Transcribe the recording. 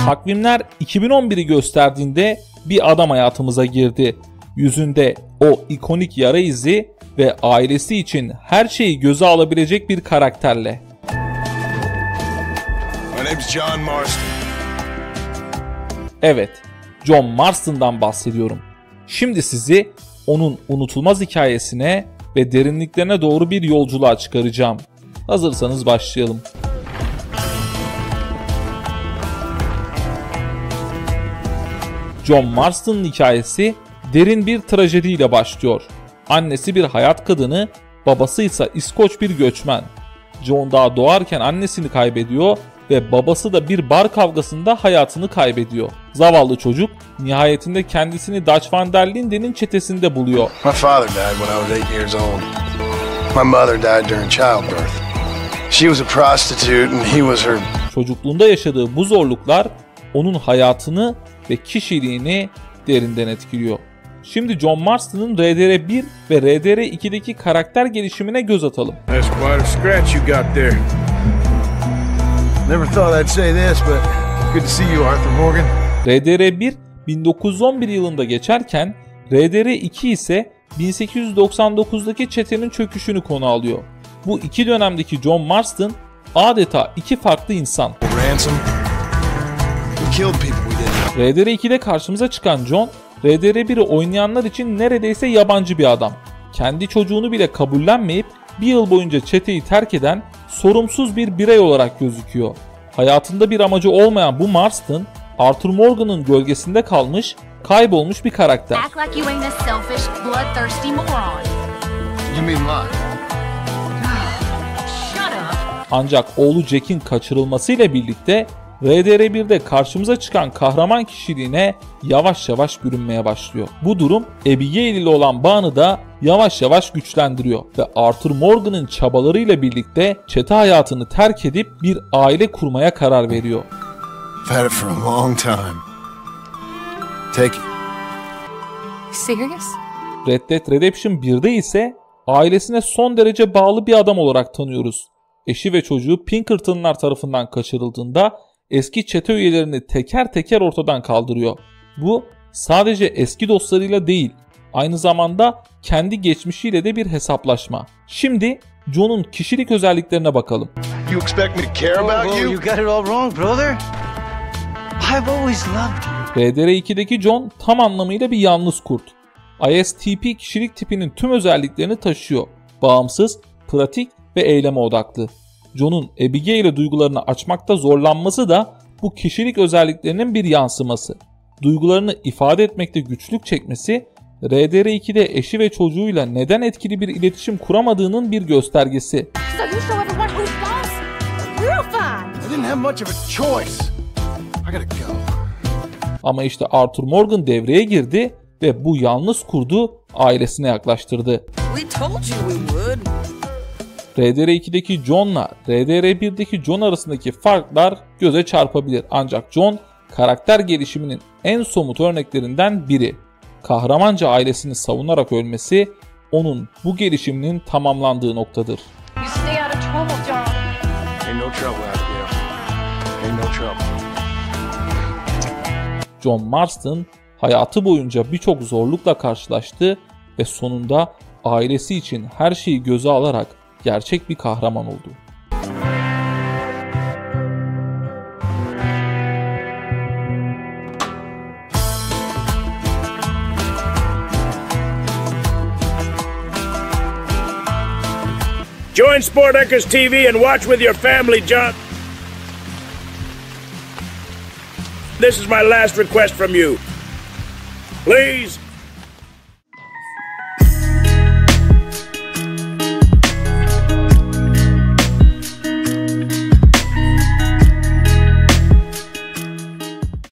Takvimler 2011'i gösterdiğinde bir adam hayatımıza girdi. Yüzünde o ikonik yara izi ve ailesi için her şeyi göze alabilecek bir karakterle. My name's John Marston. Evet, John Marston'dan bahsediyorum. Şimdi sizi onun unutulmaz hikayesine ve derinliklerine doğru bir yolculuğa çıkaracağım. Hazırsanız başlayalım. John Marston'ın hikayesi derin bir trajediyle başlıyor. Annesi bir hayat kadını, babası ise İskoç bir göçmen. John daha doğarken annesini kaybediyor ve babası da bir bar kavgasında hayatını kaybediyor. Zavallı çocuk nihayetinde kendisini Dutch van der Linden'in çetesinde buluyor. My father died when I was 8 years old. My mother died during childbirth. She was a prostitute and he was her. Çocukluğunda yaşadığı bu zorluklar onun hayatını ve kişiliğini derinden etkiliyor. Şimdi John Marston'ın RDR1 ve RDR2'deki karakter gelişimine göz atalım. That's quite a scratch you got there. Never thought I'd say this, but good to see you, Arthur Morgan. RDR1 1911 yılında geçerken RDR2 ise 1899'daki çetenin çöküşünü konu alıyor. Bu iki dönemdeki John Marston adeta iki farklı insan. Ransom. We killed people we didn't. RDR2'de karşımıza çıkan John, RDR1'i oynayanlar için neredeyse yabancı bir adam. Kendi çocuğunu bile kabullenmeyip bir yıl boyunca çeteyi terk eden sorumsuz bir birey olarak gözüküyor. Hayatında bir amacı olmayan bu Marston, Arthur Morgan'ın gölgesinde kalmış, kaybolmuş bir karakter. Ancak oğlu Jack'in kaçırılmasıyla birlikte RDR1'de karşımıza çıkan kahraman kişiliğine yavaş yavaş bürünmeye başlıyor. Bu durum Abigail ile olan bağını da yavaş yavaş güçlendiriyor ve Arthur Morgan'ın çabalarıyla birlikte çete hayatını terk edip bir aile kurmaya karar veriyor. I've had it for a long time. Take it. Serious? Red Dead Redemption 1'de ise ailesine son derece bağlı bir adam olarak tanıyoruz. Eşi ve çocuğu Pinkerton'lar tarafından kaçırıldığında eski çete üyelerini teker teker ortadan kaldırıyor. Bu sadece eski dostlarıyla değil, aynı zamanda kendi geçmişiyle de bir hesaplaşma. Şimdi John'un kişilik özelliklerine bakalım. You expect me to care about you? You got it all wrong, brother. I've always loved you. RDR2'deki John tam anlamıyla bir yalnız kurt. ISTP kişilik tipinin tüm özelliklerini taşıyor. Bağımsız, pratik ve eyleme odaklı. John'un Abigail'e duygularını açmakta zorlanması da bu kişilik özelliklerinin bir yansıması. Duygularını ifade etmekte güçlük çekmesi, RDR2'de eşi ve çocuğuyla neden etkili bir iletişim kuramadığının bir göstergesi. Ama işte Arthur Morgan devreye girdi ve bu yalnız kurdu ailesine yaklaştırdı. RDR2'deki John'la RDR1'deki John arasındaki farklar göze çarpabilir. Ancak John karakter gelişiminin en somut örneklerinden biri. Kahramanca ailesini savunarak ölmesi onun bu gelişiminin tamamlandığı noktadır. John Marston hayatı boyunca birçok zorlukla karşılaştı ve sonunda ailesi için her şeyi göze alarak gerçek bir kahraman oldu. Join Sportacres TV and watch with your family, John. This is my last request from you. Please